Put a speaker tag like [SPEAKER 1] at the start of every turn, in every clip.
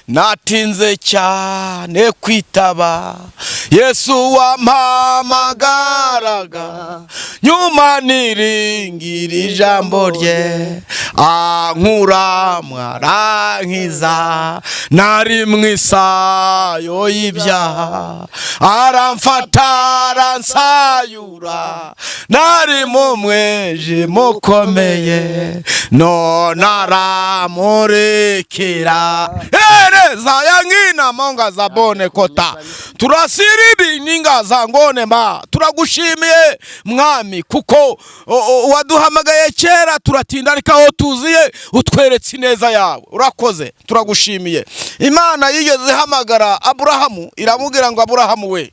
[SPEAKER 1] natinze cyane kwitaba Yesu wampamagaraga nyuma niringira ijambo rye ankura mwarankiza nari mwisayo y'ibyaha aramfata aransayura nari mu mwijima ukomeye none aramurekera ereza yankina monga zabone kota turasiribi ninga zangone mba turagushimiye mwami kuko waduhamagaye kera turatinda ariko aho tuziye utweretse ineza yawe urakoze turagushimiye. Imana yigeze hamagara Aburahamu iramubwira ngo Aburahamu we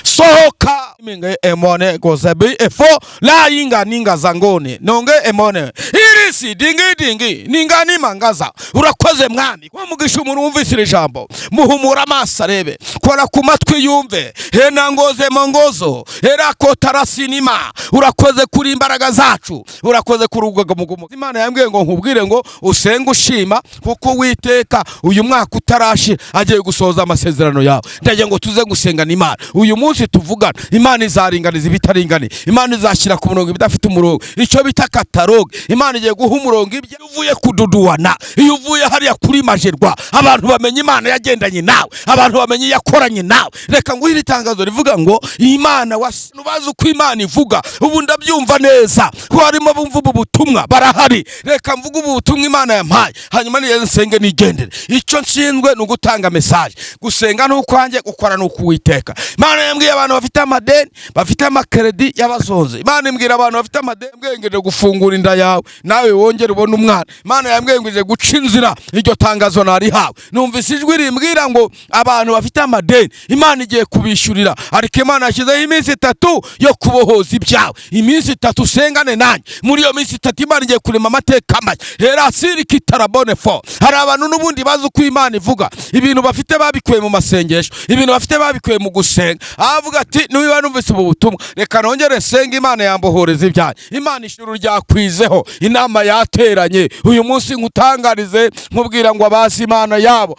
[SPEAKER 1] sohoka minge emone gozebi efo la inga ninga zangone nonge emone irisi dingi ninga nimangaza urakoze mwami kwa mugisha umuntu wumvise ijambo muhumura amaso arebe kora ku matwi yumve hena ngoze mongozo era kotarasinima urakoze kuri imbaraga zacu urakoze kurugwaga mugumu. Imana yambwiye ngo nkubwire ngo usenge ushima kuko witeka uyu mwaka utarashi agiye gusoza amasezerano yawe ndaje ngo tuze gusengana Imana uyu munsi tuvugana Imana izaringaniza ibitaringani Imana izashyira ku murongo bidafite umurongo icyo bita katalogue Imana igiye guha umurongo ibyo uvuye kududuwana iyo uvuye hariya kuri majerwa abantu bamenye Imana yagendanye nawe abantu bamenye yakoranye nawe. Reka ngo iri tangazo rivuga ngo Imana wanubaza uko Imana ivuga ubu ndabyumva neza ko harimo bumva ubutumwa barahari reka mvuga ubutumwa Imana yampaye hanyuma niye nsenge nigendere icyo nshinzwe no gutanga message gusenga n'ukwanjye gukora n'ukuwiteka. Imana yambwiye abantu bafite amadeni bafite amakredi y'abazonze Imana imbwira abantu bafite amadeni bwengeje gufungura inda yawe nawe wongere ubone umwana Imana yambwiye guca inzira iryo tangazo nari hawe numvise ijwi rimbwira ngo abantu bafite amadeni Imana igiye kubishyurira ariko Imana yashyizeho iminsi 3 yo kubohoza ibyawe iminsi 3 usengane nanjye muri iyo minsi 3 Imana igiye kurema amateka maye hera siri kitarabone fo hari abantu n'ubundi bazi uko Imana ivuga ibintu bafite babikuye mu masengesho ibintu bafite babikuye mu gusenga avuga ati niba numvise ubu butumwa reka nongere senga Imana yambohoreza ibyaha Imana ishuru ryakwizeho inama yateranye uyu munsi nkutangarize nkubwira ngo abasi Imana yabo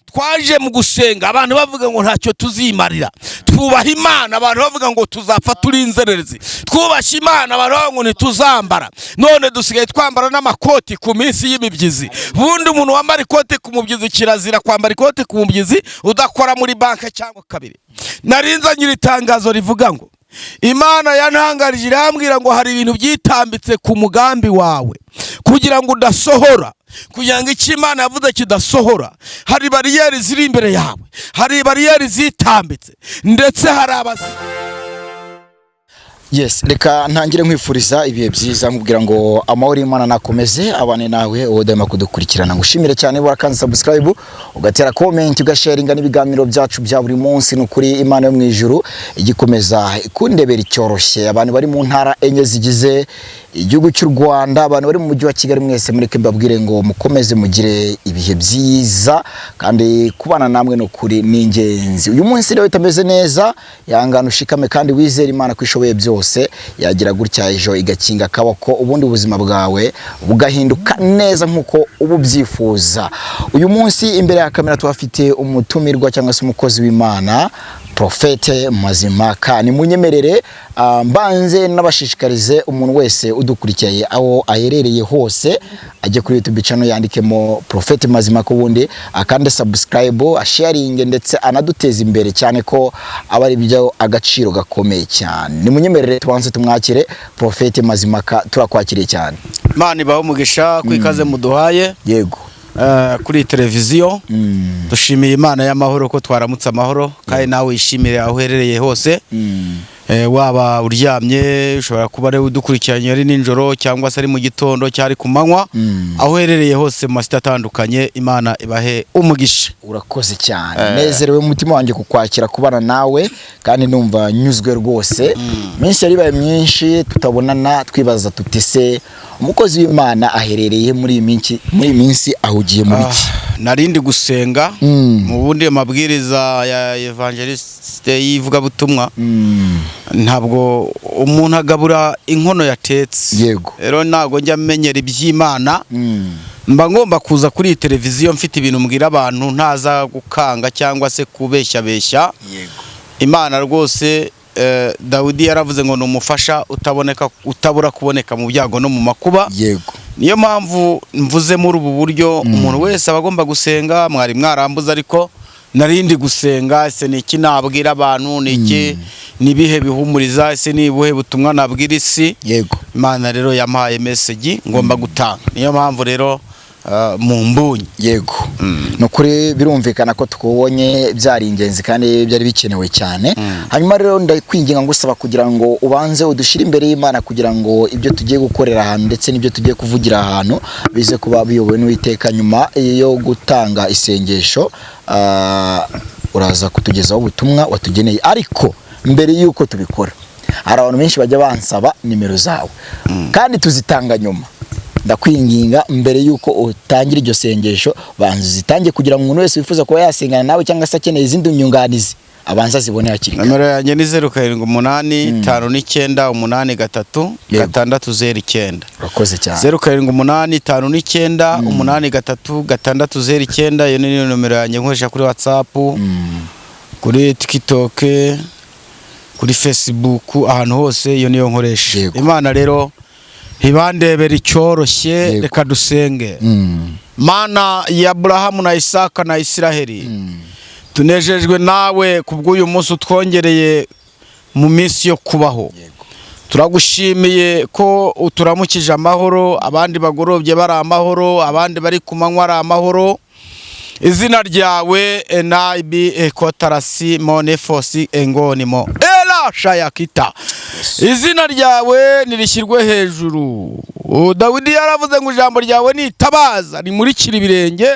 [SPEAKER 1] twaje mu gusenga abantu bavuga ngo ntacyo tuzimarira twubaha Imana abantu bavuga ngo tuzapfa turi inzererezi twubashye Imana abantu bavuga ngo ntituzambara none dusigaye twambara n'amakoti ku minsi y'imibyizi bundi umuntu wambara ikoti ku mubyizi kirazira kwambara ikoti ku mubyizi udakora muri banka cyangwa kabiri. Narinza nyiri tangazo rivuga ngo Imana yantangarije irambwira ngo hari ibintu byitambitse ku mugambi wawe kugira ngo udasohora kugira ngo icyo Imana yavuze kidasohora hari bariyeri ziri imbere yawe hari bariyeri zitambitse ndetse hari
[SPEAKER 2] Yes, reka ntangire nkwifuriza ibihe byiza nkubwira ngo amahoro y'Imana nakomeze abane nawe wodema kudukurikirana ngushimire cyane warakanze subscribe ugatera comment ugasharinga n'ibiganiro byacu bya buri munsi n'ukuri Imana yo mu ijuru igikomeza kundebera icyoroshye abantu bari mu ntara enye zigize igihugu cy'u Rwanda abantu bari mu mujyi wa Kigali mwese mureke mbabwire ngo mukomeze mugire ibihe byiza kandi kubana namwe n'ukuri n'ingenzi uyu munsi rero itameze neza yangana ushikame kandi wizera Imana kwishoboye byose yagira gutya ejo igakinga akaboko ubundi ubuzima bwawe bugahinduka neza nkuko ububyifuza. Uyu munsi imbere ya kamera twafite umutumirwa cyangwa se umukozi w'Imana Prophete Mazimaka ni munyemerere mbanze nabashishikarize umuntu wese udukurikiye aho aherereye hose ajye kuri YouTube channel yandikemo Prophete Mazimaka ubundi akande subscribe sharing ndetse anaduteza imbere cyane ko abari byo agaciro gakomeye cyane. Ni munyemerere tubanze tumwakire Prophete Mazimaka turakwakiriye cyane.
[SPEAKER 1] Imana ibaho umugisha kwikaze muduhaye
[SPEAKER 2] yego
[SPEAKER 1] kuri televiziyo dushimiye Imana y'amahoro ko twaramutse amahoro kandi nawe ishimire aho uherereye hose waba uryamye ushobora kuba ari udukurikiranye ari ninjoro cyangwa se ari mu gitondo cyari ku manywa aho uherereye hose mu masita atandukanye Imana ibahe umugisha.
[SPEAKER 2] Urakoze cyane nezerewe umutima wanjye kukwakira kubana nawe kandi numva nyuzwe rwose minsi yari baye myinshi tutabonana twibaza tutese umukozi w'Imana aherereye muri minsi ahugiye muri iki
[SPEAKER 1] narindi gusenga mu bundi amabwiriza ya evangeliste yivuga butumwa ntabwo umuntu agabura inkono yatetse
[SPEAKER 2] yego
[SPEAKER 1] rero nago njya menyera iby'Imana mba ngomba kuza kuri iyi televiziyo mfite ibintu mbwira abantu ntaza gukanga cyangwa se kubeshya beshya. Imana rwose Dawidi yaravuze ngo numufasha utabura kuboneka mu byago no mu makuba. Niyo mpamvu mvuze muri ubu buryo umuntu wese abagomba gusenga. Mwari mwarambuza ariko narindi gusenga. Ese niki nabwira abantu, niki nibihe bihumuriza, ese nibuhe butumwa nabwira isi. Imana rero yampaye message ngomba gutanga. Niyo mpamvu rero mu mbunyi.
[SPEAKER 2] Nukuri birumvikana ko tukubonye byari ingenzi kandi byari bikenewe cyane. Hanyuma rero ndakwinginga ngusaba kugira ngo ubanze udushire imbere y'Imana kugira ngo ibyo tugiye gukorera ahantu ndetse n'ibyo tugiye kuvugira ahantu bize kuba biyobowe n'Uwiteka. Nyuma yo gutanga isengesho uraza kutugezaho ubutumwa watugeneye, ariko mbere yuko tubikora hari abantu benshi bajya bansaba nimero zawe kandi tuzitanga nyuma. Ndakwinginga mbere yuko utangira iryo sengesho banza zitange kugira ngo umuntu wese wifuza kuba yasengana nawe cyangwa se akeneye izindi nyunganizi abanza zibone hakiri kare.
[SPEAKER 1] Numero yanjye ni 0785933609.
[SPEAKER 2] Urakoze cyane.
[SPEAKER 1] 0785933609. Iyo ni numero yanjye nkoresha kuri WhatsApp, kuri TikTok, kuri Facebook, ahantu hose iyo niyo nkoresha. Imana rero hibandebera icyoroshye. Reka dusenge. Mana ya Abrahamu na Isaka na Isiraheli, tunejejwe nawe kubw'uyu munsi utwongereye mu minsi yo kubaho. Turagushimiye ko uturamukije amahoro, abandi bagorobye bari amahoro, abandi bari ku manywa ari amahoro. Izina ryawe Enaibi Ekotarasi Monefosi Engonimo Ela Shayakita. Izina ryawe nirishyirwe hejuru. Dawidi yaravuze ngo ijambo ryawe nitabaza rimurikira ibirenge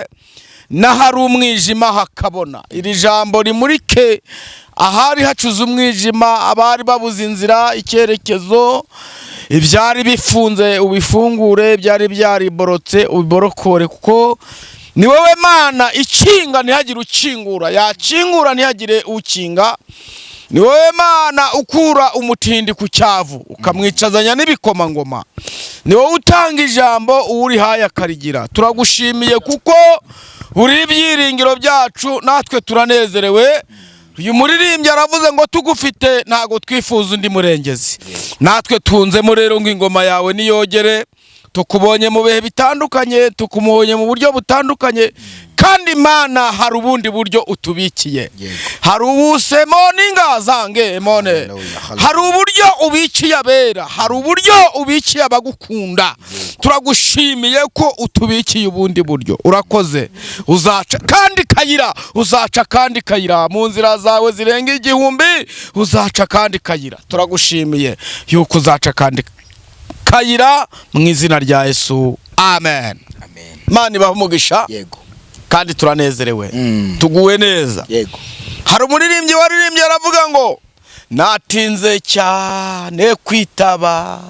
[SPEAKER 1] n'ahari umwijima hakabona. Iri jambo rimurike ahari hacuze umwijima, abari babuze inzira, icyerekezo, ibyari bifunze ubifungure, byari byariborotse ubiborokore, kuko ni wowe Mana ikinga ntihagire ukingura, yakingura ntihagire ukinga. Ni wowe Mana ukura umutindi ku cyavu ukamwicazanya n'ibikomangoma. Ni wowe utanga ijambo uri haya karigira. Turagushimiye kuko uri ibyiringiro byacu, natwe turanezerewe. Uyu muririmbyi aravuze ngo tugufite ntago twifuza undi murengezi. Natwe tunzemo rero ngo ingoma yawe niyogere. Tukubonye mu bihe bitandukanye, tukumubonye mu buryo butandukanye, kandi Mana hari ubundi buryo utubikiye. Hari ubusemo n'ingazange mone. Hari uburyo ubikiye abera, hari uburyo ubikiye abagukunda. Turagushimiye ko utubikiye ubundi buryo. Urakoze. Uzaca kandi kayira, uzaca kandi kayira mu nzira zawe zirenga 1000, uzaca kandi kayira. Turagushimiye yuko uzaca kandi kayira mu izina rya Yesu. Amen. Mana ibahe umugisha. Kandi turanezerewe. Tuguwe neza. Hari umuririmbyi waririmbye aravuga ngo natinze cyane kwitaba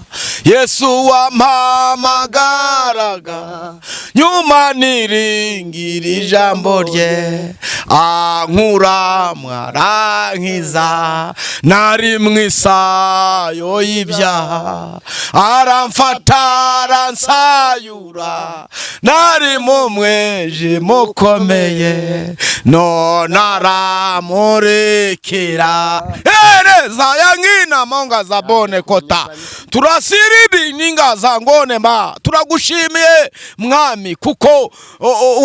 [SPEAKER 1] Yesu wampamagaraga, nyuma niringira ijambo rye ankura mwarankiza. Nari mwisayo y'ibyaha aramfata aransayura, nari mu mwijima ukomeye none aramurekera. Zayangina monga zabone kota turasiribi ninga zangone mba. Turagushimiye mwami kuko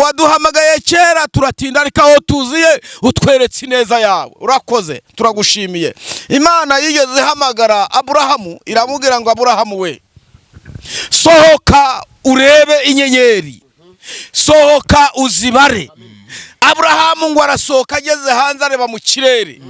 [SPEAKER 1] waduhamagaye kera turatinda ariko aho tuziye utweretse ineza yawe. Urakoze. Turagushimiye. Imana yigeze hamagara Abrahamu iramubwira ngo Abrahamu we, sohoka urebe inyenyeri, sohoka uzibare. Abrahamu ngo arasohoka ageze hanze areba mu kirere,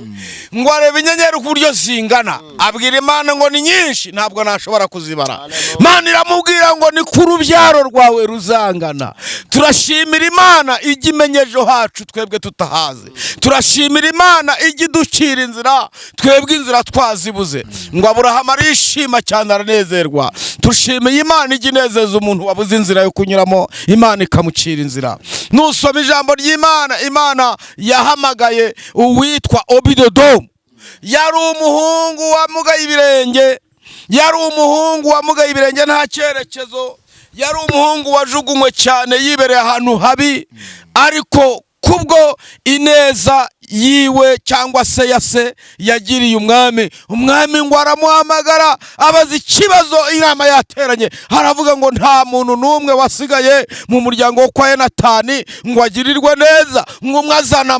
[SPEAKER 1] ngo areba inyenyeri ku buryo zingana. Abwira Imana ngo ni nyinshi ntabwo nashobora kuzibara. Imana iramubwira ngo ni ku rubyaro rwawe ruzangana. Turashimira Imana ijya imenyejo hacu twebwe tutahaze. Turashimira Imana ijya iducira inzira twebwe inzira twazibuze. Ngo Abrahamu arishima cyane aranezerwa. Tushimiye Imana ijya inezeza umuntu wabuze inzira yo kunyuramo, Imana ikamucira inzira. Nusoma ijambo ry'Imana, Imana yahamagaye uwitwa Obidodomu. Yari umuhungu wamugaye ibirenge, yari umuhungu wamugaye ibirenge nta cyerekezo, yari umuhungu wajugunywe cyane yibereye ahantu habi, ariko kubwo ineza yiwe cyangwa se ya se yagiriye umwami ngo aramuhamagara abaza ikibazo inama yateranye, haravuga ngo nta muntu n'umwe wasigaye mu muryango wo kwa Yonatani ngo agirirwe neza, ngo umwe azana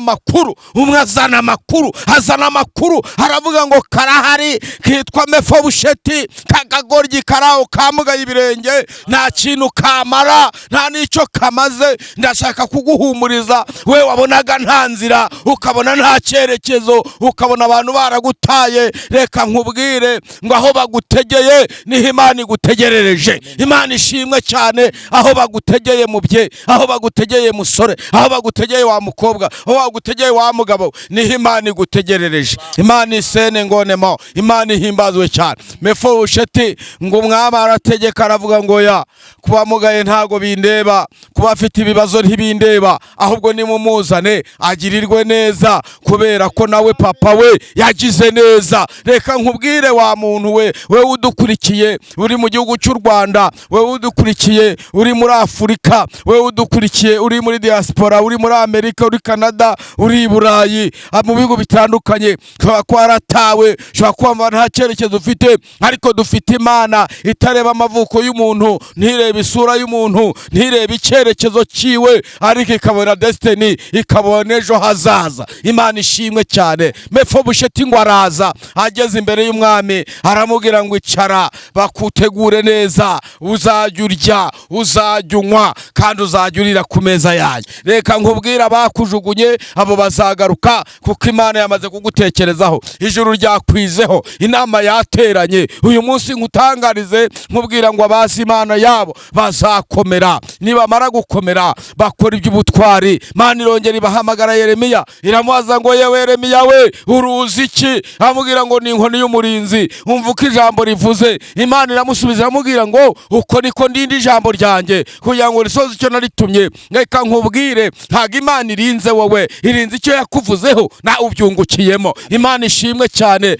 [SPEAKER 1] amakuru haravuga ngo karahari kitwa Mefibosheti, kagagoryi karaho kamugaye ibirenge, nta kintu kamara nta n'icyo kamaze. Ndashaka kuguhumuriza we wabonaga nta nzira, ukabona nta cyerekezo, ukabona abantu baragutaye, reka nkubwire ngo aho bagutegeye niho Imana igutegerereje. Imana ishimwe cyane. Aho bagutegeye mubye, aho bagutegeye musore, aho bagutegeye wa mukobwa, aho bagutegeye wa mugabo, niho Imana igutegerereje. Imana isene ngonemo, Imana ihimbazwe cyane. Mefibosheti ngo umwami arategeka aravuga ngo ya kuba mugaye ntago bindeba, kuba afite ibibazo ntibindeba, ahubwo nimumuzane agirirwe neza, kubera ko nawe papa we yagize neza. Reka nkubwire wa muntu we udukurikiye uri mu gihugu cy'u Rwanda, we udukurikiye uri muri Afurika, we udukurikiye uri muri diaspora, uri muri Amerika, uri Canada, uri i Burayi, mu bihugu bitandukanye, ushobora kuba waratawe, ushobora kuba nta cyerekezo ufite, ariko dufite Imana itareba amavuko y'umuntu, ntireba isura y'umuntu, ntireba icyerekezo cyiwe, ariko ikabona destiny, ikabona ejo hazaza. Imana ishimwe cyane. Mefibosheti ngo araza, ageze imbere y'umwami aramubwira ngo icara bakutegure neza, uzajya urya, uzajya unywa, kandi uzajya urira ku meza yanjye. Reka nkubwire abakujugunye abo bazagaruka, kuko Imana yamaze kugutekerezaho, ijuru ryakwizeho, inama yateranye. Uyu munsi nkutangarize nkubwira ngo abazi Imana yabo bazakomera, nibamara gukomera bakora iby'ubutwari. Imana irongera ibahamagara Yeremiya, iramubaza ngo yewe Yeremiya we uruzi iki? Amubwira ngo ni inkoni y'umurinzi. Umva uko ijambo rivuze. Imana iramusubiza iramubwira ngo uko niko ndinda ijambo ryanjye kugira ngo risoze icyo naritumye. Reka nkubwire ntago Imana irinze wowe, irinze icyo yakuvuzeho na ubyungukiyemo. Imana ishimwe cyane.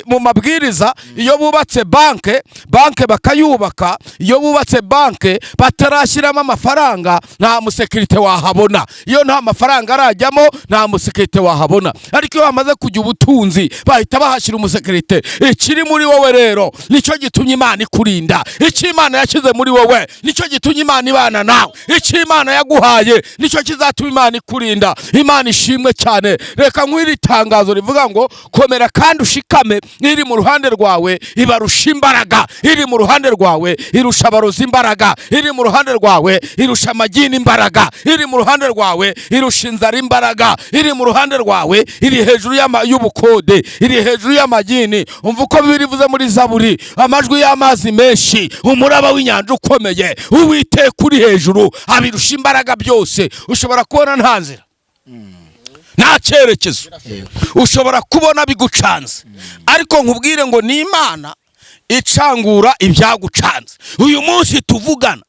[SPEAKER 1] Mu mabwiriza iyo bubatse banke bakayubaka, iyo bubatse banke batarashyiramo amafaranga nta musekirite wahabona. Iyo nta mafaranga arajyamo nta musekirite wahabona, ariko iyo bamaze kujya ubutunzi bahita bahashyira umusekirite. Ikiri muri wowe rero nicyo gitumye Imana ikurinda, icyo Imana yashyize muri wowe nicyo gitumye Imana ibana nawe, icyo Imana yaguhaye nicyo kizatuma Imana ikurinda. Imana ishimwe cyane. Reka nk'iri tangazo rivuga ngo komera kandi ushikame, iri mu ruhande rwawe ibarusha imbaraga, iri mu ruhande rwawe irusha abarozi imbaraga, iri mu ruhande rwawe irusha amagini imbaraga, iri mu ruhande rwawe irusha inzara imbaraga, iri mu ruhande rwawe iri hejuru y'ubukode, iri hejuru y'amagini. Umva uko birivuze muri Zaburi, amajwi y'amazi menshi, umuraba w'inyanja ukomeye, Uwiteka uri hejuru abirusha imbaraga byose. Ushobora kubona nta nzira, nta cyerekezo, ushobora kubona bigucanze, ariko nkubwire ngo ni Imana icangura ibyagucanze. Uyu munsi tuvugana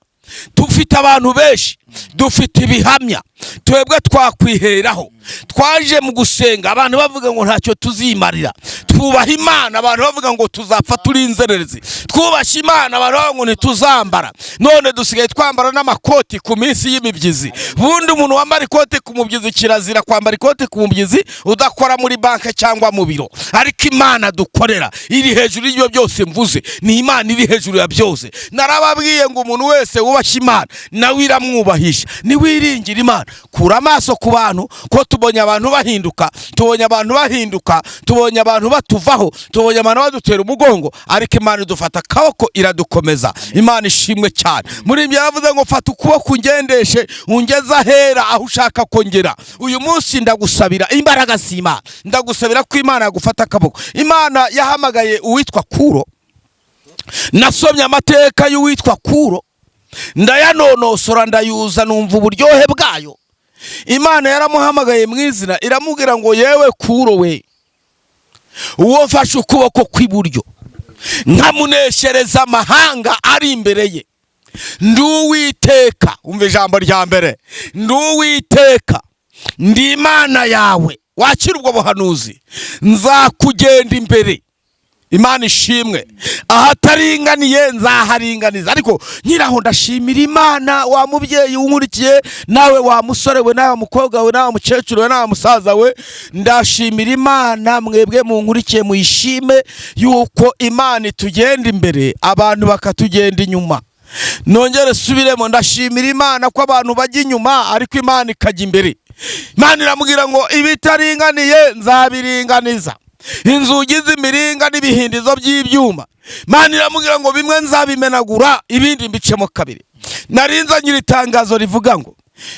[SPEAKER 1] dufite abantu benshi, dufite ibihamya, twebwe twakwiheraho. Twaje mu gusenga abantu bavuga ngo ntacyo tuzimarira, twubaha Imana abantu bavuga ngo tuzapfa turi inzererezi, twubashye Imana abantu bavuga ngo ntituzambara. None dusigaye twambara n'amakoti ku minsi y'imibyizi. Bundi umuntu wambara ikoti ku mubyizi kirazira kwambara ikoti ku mubyizi udakora muri banke cyangwa mu biro, ariko Imana dukorera iri hejuru y'ibyo byose mvuze. Ni Imana iri hejuru ya byose. Narababwiye ngo umuntu wese wubashye Imana nawe iramwubahisha, niwiringira Imana. Kura amaso ku bantu, ko tubonye abantu bahinduka, tubonye abantu batuvaho, tubonye abantu badutera umugongo, ariko Imana idufata akaboko iradukomeza. Imana ishimwe cyane. Muri ibyo yaravuze ngo fata ukuboko ungendeshe ungeze ahera aho ushaka kongera. Uyu munsi ndagusabira imbaraga z'Imana, ndagusabira ko Imana yagufata akaboko. Imana yahamagaye uwitwa Kuro. Nasomye amateka y'uwitwa Kuro, ndayanonosora ndayuza, numva uburyohe bwayo. Imana yaramuhamagaye mu izina, iramubwira ngo yewe Kuro we, uwo mfashe ukuboko kw'iburyo nkamuneshereza amahanga ari imbere ye, ndi Uwiteka. Umva ijambo rya mbere, ndi Uwiteka, ndi Imana yawe. Wakira ubwo buhanuzi, nzakugenda imbere Imana ishimwe. Ahataringaniye nzaharinganiza. Ariko nyiraho ndashimira Imana, wa mubyeyi unkurikiye, nawe wa musore we, nawe mukobwa we, nawe mukecuru we, nawe musaza we, ndashimira Imana. Mwebwe munkurikiye muyishime yuko Imana itugenda imbere, abantu bakatugenda inyuma. Nongere subiremo, ndashimira Imana ko abantu bajya inyuma ariko Imana ikajya imbere. Imana iramubwira ngo ibitaringaniye nzabiringaniza, inzugi z'imiringa n'ibihindizo by'ibyuma. Imana iramubwira ngo bimwe nzabimenagura, ibindi mbicemo kabiri. Narinza nyiri itangazo rivuga ngo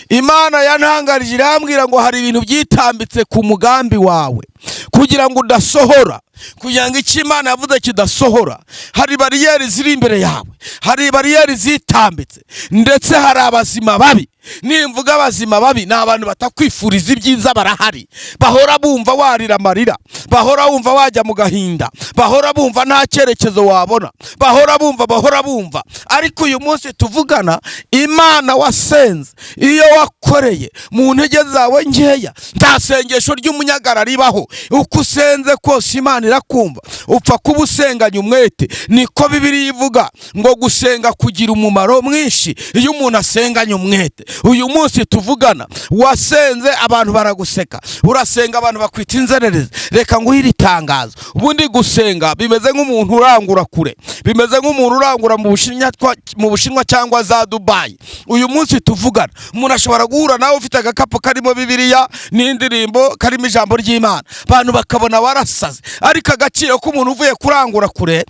[SPEAKER 1] Imana yantangarije irambwira ngo hari ibintu byitambitse ku mugambi wawe kugira ngo udasohora, kugira ngo icyo Imana yavuze kidasohora. Hari bariyeri ziri imbere yawe, hari bariyeri zitambitse, ndetse hari abazima babi. Nimvuga abazima babi, ni abantu batakwifuriza ibyiza. Barahari, bahora bumva warira amarira, bahora bumva wajya mu gahinda, bahora bumva nta cyerekezo wabona, bahora bumva. Ariko uyu munsi tuvugana, Imana wasenze, iyo wakoreye mu ntege zawe nkeya, nta sengesho ry'umunyagara ribaho. Uko usenze kose Imana irakumva, upfa kuba usenganye umwete. Niko Bibiliya ivuga ngo gusenga kugira umumaro mwinshi iyo umuntu asenganye umwete. Uyu munsi tuvugana, wasenze abantu baraguseka, urasenga abantu bakwita inzererezi. Reka nguhire itangazo, ubundi gusenga bimeze nk'umuntu urangura kure, bimeze nk'umuntu urangura mu Bushinwa cyangwa za Dubai. Uyu munsi tuvugana, umuntu ashobora guhura nawe ufite agakapu karimo Bibiliya n'indirimbo, karimo ijambo ry'Imana, abantu bakabona warasaze. Ariko agaciro k'umuntu uvuye kurangura kure,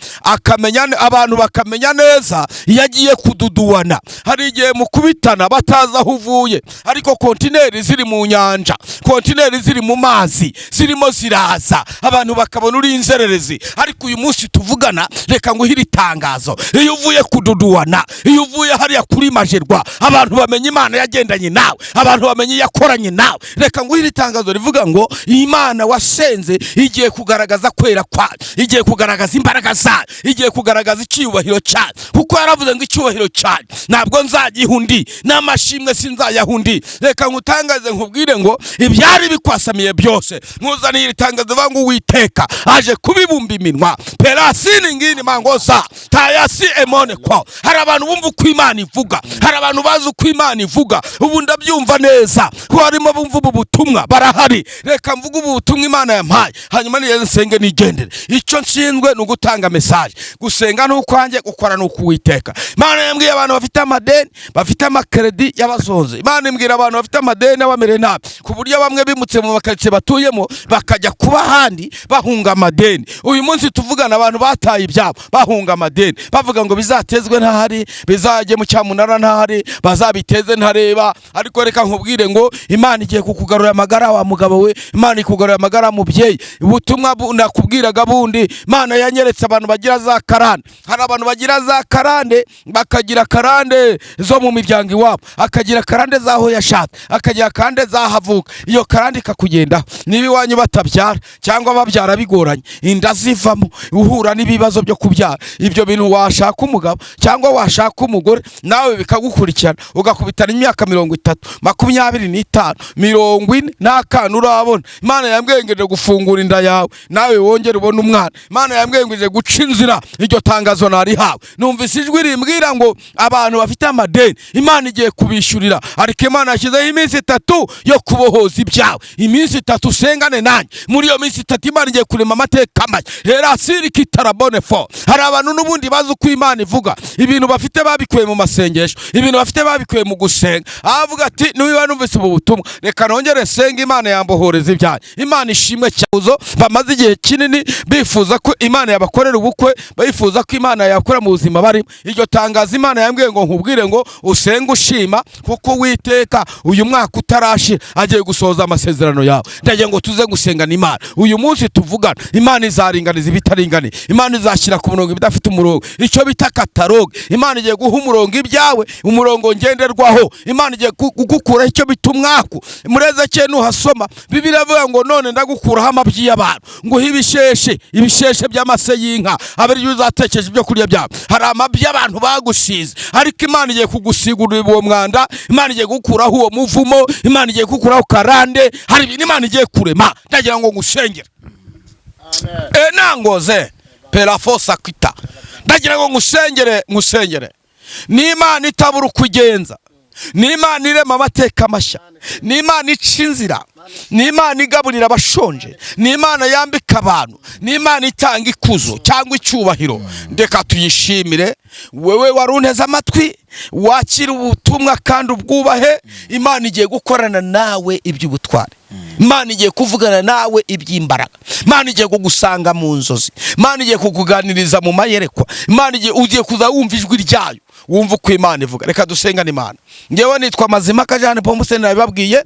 [SPEAKER 1] abantu bakamenya neza iyo agiye kududuwana. Hari igihe mukubitana bataza aho uvuye, ariko kontineri ziri mu nyanja, kontineri ziri mu mazi, zirimo ziraza, abantu bakabona uri inzererezi. Ariko uyu munsi tuvugana, reka nguhire itangazo, iyo uvuye kududuwana, iyo uvuye hariya kuri Majerwa, abantu bamenye Imana yagendanye nawe, abantu bamenye yakoranye nawe. Reka nguhire itangazo rivuga ngo Imana wasenze igiye kugaragaza kwera kwayo, igiye kugaragaza imbaraga zayo, igiye kugaragaza icyubahiro cyayo. Kuko yaravuze ngo icyubahiro cyayo ntabwo nzagiha undi, n'amashimwe sinzayaha undi. Reka ngutangaze nkubwire ngo ibyari bikwasamiye byose nkuzaniye iritangazo rivuga ngo Uwiteka aje kubibumba iminwa. Perasini ngini mangosa tayasi emone kwa. Hari abantu bumva uko Imana ivuga, hari abantu bazi uko Imana ivuga. Ubu ndabyumva neza ko harimo bumva ubu butumwa, barahari. Reka mvuga ubu butumwa Imana yampaye, hanyuma niyo nsenge nigendere. Icyo nshinzwe ni ugutanga message. Gusenga ni ukwanjye, gukora ni ukuwiteka. Imana yambwiye abantu bafite amadeni, bafite amakredi y'abazonze. Imana imbwira abantu bafite amadeni abamere nabi, ku buryo bamwe bimutse mu bakaritsiye batuyemo bakajya kuba handi bahunga amadeni. Uyu munsi tuvugana, abantu bataye ibyabo bahunga amadeni, bavuga ngo bizatezwe ntahari, bizajye mu cyamunara ntahari, bazabiteze ntareba. Ariko reka nkubwire ngo Imana igiye kukugarura amagara wa mugabo we, Imana ikugarura amagara mubyeyi. Ubutumwa nakubwiraga bundi, Imana yanyeretse abantu bagira za karande. Hari abantu bagira za karande, bakagira karande zo mu miryango iwabo, akagira karande zaho yashatse, akagira karande zahavuka. Iyo karande ikakugendaho. Niba iwanyu batabyara cyangwa babyara bigoranye, inda zivamo, uhura n'ibibazo byo kubyara, ibyo bintu washaka umugabo cyangwa washaka umugore, nawe bikagukurikirana, ugakubitana imyaka 30, 25, 40 n'akantu urabona. Imana yambwengeje gufungura inda yawe, nawe wongere ubone umwana. Imana yambwengeje guca inzira. Iryo tangazo nari hawe. Numvise ijwi rimbwira ngo abantu bafite amadeni Imana igiye kubishyurira. Ariko Imana yashyizeho iminsi 3 yo kubohoza ibyawe. Iminsi 3 usengane nanjye. Muri iyo minsi 3 Imana igiye kurema amateka mashya. Herasiri kitarabone fo. Hari abantu n'ubundi bazi uko Imana ivuga, ibintu bafite babikuye mu masengesho, ibintu bafite babikuye mu gusenga. Avuga ati niba numvise ubu butumwa, reka nongere senga Imana yambohoreza ibyawe. Imana ishimwe cyazo. Bamaze igihe kinini bifuza ko Imana yabakorera ubukwe, bifuza ko Imana yakora mu buzima bari. Iryo tangazo Imana yambwiye ngo nkubwire ngo usenga ushima, kuko Uwiteka uyu mwaka utarashira agiye gusohoza amasezerano yawe. Ndagiye ngo tuze gusengana Imana. Uyu munsi tuvugana, Imana izaringaniza ibitaringaniye, Imana izashyira ku murongo ibidafite umurongo, icyo bita kataloge. Imana igiye guha umurongo ibyawe, umurongo ngenderwaho. Imana igiye gukuraho icyo bita umwaku. Mureze cye nuhasoma, Bibiliya ivuga ngo none ndagukuraho amabyi y'abantu, nguhe ibisheshe by'amase y'inka, abari uzatekeje ibyo kurya byawe. Hari amabyi y'abantu bagusize, ariko Imana igiye kugusigurira uwo mwanda. Imana igiye gukuraho uwo muvumo, Imana igiye gukuraho karande. Hari ibintu Imana igiye kurema. Ndagira ngo ngusengere. Amen. Nangoze perafosa kwita. Ndagira ngo ngusengere ni Imana itabura ukugenza, ni Imana irema amateka mashya, ni Imana ica inzira, ni Imana igaburira abashonje, ni Imana yambika abantu, ni Imana itanga ikuzo cyangwa icyubahiro. Ndeka tuyishimire. Wewe warunteze amatwi, wakira ubutumwa kandi ubwubahe. Imana igiye gukorana nawe iby'ubutware, Imana igiye kuvugana nawe iby'imbaraga, Imana igiye kugusanga mu nzozi, Imana igiye kukuganiriza mu mayerekwa, Imana ugiye kuza wumva ijwi ryayo, wumva uko Imana ivuga. Reka dusengane Imana. Ngewe nitwa Mazimhaka Jean Paul Museni, nabibabwiye.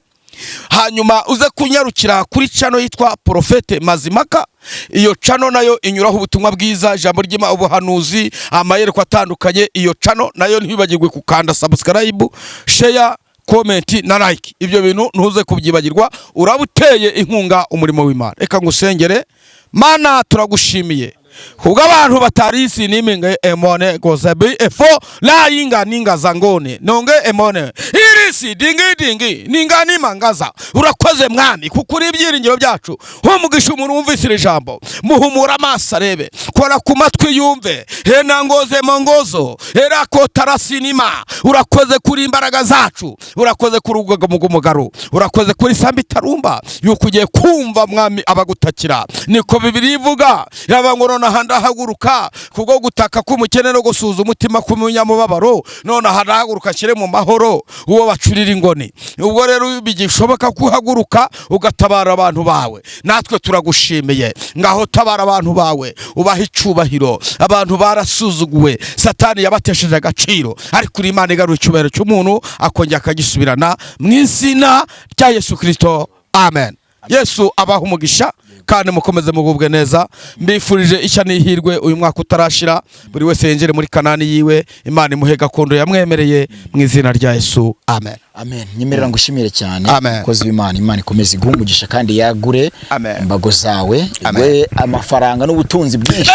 [SPEAKER 1] Hanyuma uze kunyarukira kuri channel yitwa Profete Mazimhaka. Iyo channel nayo inyuraho ubutumwa bwiza, ijambo ry'Imana, ubuhanuzi, amayereko atandukanye. Iyo channel nayo ntibibagirwe kukanda subscribe, share, comment na like. Ibyo bintu ntuze kubyibagirwa, urabuteye inkunga umurimo w'Imana. Reka ngusengere. Mana, turagushimiye kubwo abantu batarisi niminge emone gozabi efo la inga ninga zangone nonge emone irisi dingi ninga nimangaza. Urakoze Mwami kukuri ibyiringiro byacu. Humugisha umuntu wumvise ijambo, muhumura amaso arebe, kora ku matwi yumve. Hena ngoze mongozo era ko tarasinima. Urakoze kuri imbaraga zacu, urakoze kuri ubw'umugaro, urakoze kuri sambitarumba yuko ugiye kumva Mwami abagutakira. Niko Bibiri ivuga, yabangoro handa haguruka kubwo gutaka k'umukene no gusuza umutima k'umunyamubabaro, none harahaguruka kire mu mahoro uwo bacurira ingoni. Ubwo rero bigishoboka kuhaguruka ugatabara abantu bawe. Natwe turagushimiye, ngaho tabara abantu bawe, ubaha icubahiro. Abantu barasuzuguwe, Satani yabatesheje agaciro, ariko uri Imana igarura icyubahiro cy'umuntu akongera akagisubirana mu izina rya Yesu Kristo, amen. Yesu abaha umugisha kandi mukomeze mugubwe neza. Mbifurije ishya n'ihirwe uyu mwaka utarashira, buri wese yengere muri Kanani yiwe, Imana imuhe gakondo yamwemereye mu izina rya Yesu, amen.
[SPEAKER 2] Amen. Nyemerera ngushimire cyane
[SPEAKER 1] Amen.
[SPEAKER 2] Kozi w'Imana, Imana ikomeze iguhe umugisha kandi yagure imbago zawe, igwe amafaranga n'ubutunzi bwinshi.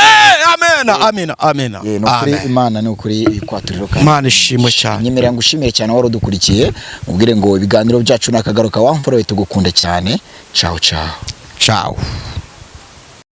[SPEAKER 2] Amina. Nukuri Imana nukuri ikwaturiro kandi
[SPEAKER 1] Imana ishimwe cyane.
[SPEAKER 2] Nyemerera ngushimire cyane wari udukurikiye, ubwire ngo ibiganiro byacu nakagaruka, wamforoye tugukunde cyane. Ciao.